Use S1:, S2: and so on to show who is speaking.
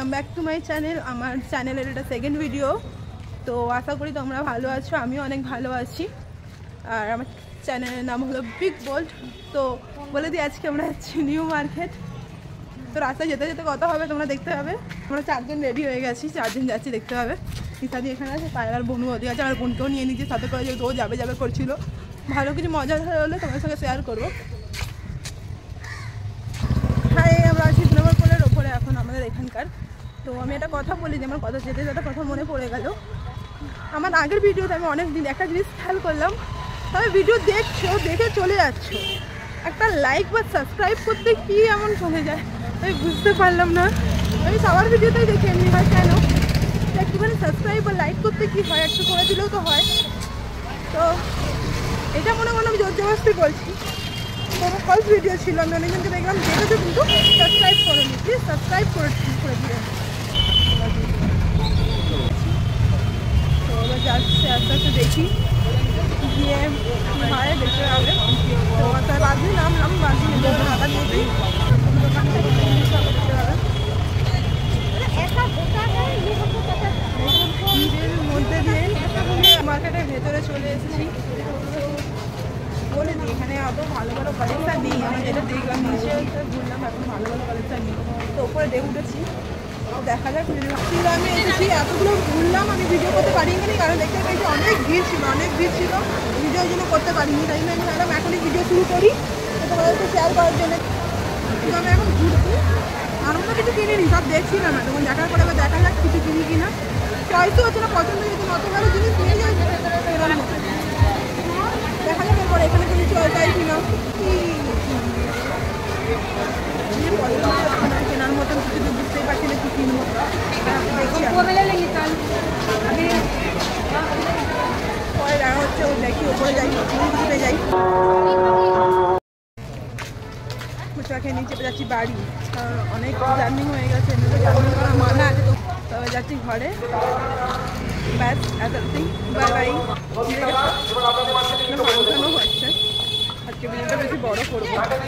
S1: Welcome back to my channel. আমার চ্যানেলের এটা সেকেন্ড ভিডিও। তো আশা করি তোমরা ভালো আছো, আমিও অনেক ভালো আছি। আর আমার চ্যানেলের নাম হলো বিগ বোল্ড। তো বলে দিই আজকে আমরা যাচ্ছি নিউ মার্কেট। তো রাস্তায় যেতে যেতে কথা হবে, তোমরা দেখতে হবে। আমরা 4 জন রেডি হয়ে গেছি, 4 জন যাচ্ছি, দেখতে হবে। ইত্যাদি এখানে আছে, পায়ের বনু ওদিকে আছে, আর বোনকেও নিয়ে নিচ্ছি সাথে করে, যেহেতু ও যাবে করছিল। ভালো কিছু মজা হলে তোমার সঙ্গে শেয়ার করবো। হ্যাঁ, আমরা আছি বিনগর পোলের ওপরে এখন আমাদের এখানকার। তো আমি একটা কথা বলি, যে আমার কথা যেতে যেতে কথা মনে পড়ে গেল। আমার আগের ভিডিওতে আমি অনেক দিন একটা জিনিস খেয়াল করলাম, তবে ভিডিও দেখছো, দেখে চলে যাচ্ছ, একটা লাইক বা সাবস্ক্রাইব করতে কি এমন চলে যায় আমি বুঝতে পারলাম না। আমি সবার ভিডিওতেই দেখে এমনি হয় কেন, একটুখানি সাবস্ক্রাইব বা লাইক করতে কি হয়, একটু করে দিলেও তো হয়। তো এটা মনে করলাম জোর জবরদস্তি বলছি। তো আমার ফার্স্ট ভিডিও ছিল, আমি অনেকজনকে দেখলাম দেখেছো কিন্তু সাবস্ক্রাইব করেনি, প্লিজ সাবস্ক্রাইব করে দিলেন। তো এবার যাচ্ছে, আস্তে আস্তে দেখি গিয়ে কী হয়, দেখতে হবে। তো তার বাদে নামলাম, বাকি আবার দেখি দোকান থেকে দেখতে হবে। নিজের মধ্যে দিয়ে মার্কেটের ভেতরে চলে এসেছি। বলে দিই এখানে অত ভালো ভালো কালেকশান নেই, আমি যেটা দেখলাম নিচে ঘুরলাম, এখন ভালো ভালো কালেকশান নেই। তো ওপরে দেখে উঠেছি, দেখা যাক। আমি এসেছি, এতগুলো ঘুরলাম, আমি ভিডিও করতে পারিনি, কারণ দেখতে পেয়েছি অনেক ভিড় ছিল, ভিডিও জন্য করতে পারিনি। তাই জন্য আমি ভাবলাম এখনই ভিডিও শুরু করি, তো তোমাদেরকে শেয়ার করার জন্য। কিন্তু আমি এখন ঘুরছি, আর আমরা কিছু কিনিনি, সব দেখছিলাম। তখন দেখার পরে দেখা যাক কিছু কিনি কিনা। চয়েসও হচ্ছে না, পছন্দ হয়েছে, অত ভালো জিনিস নিয়ে যাই দেখা যাক এরপরে এখানে তুমি চয়েস কিনা কেনার মতন কিছু বুঝতেই পারছি না কি কিনবো। পরে দেখা হচ্ছে, দেখি ওপরে যাই, যাই ফুচকা খেয়ে নিচে যাচ্ছি বাড়ি, কারণ অনেক জার্নি হয়ে গেছে, এমনিতে জার্নি করা মানা আছে। তো তবে যাচ্ছি ঘরে, ব্যাস এতটাই, বাই বাই। ফাংশনও হচ্ছে, আজকে ভিডিওটা বেশি বড় করবো।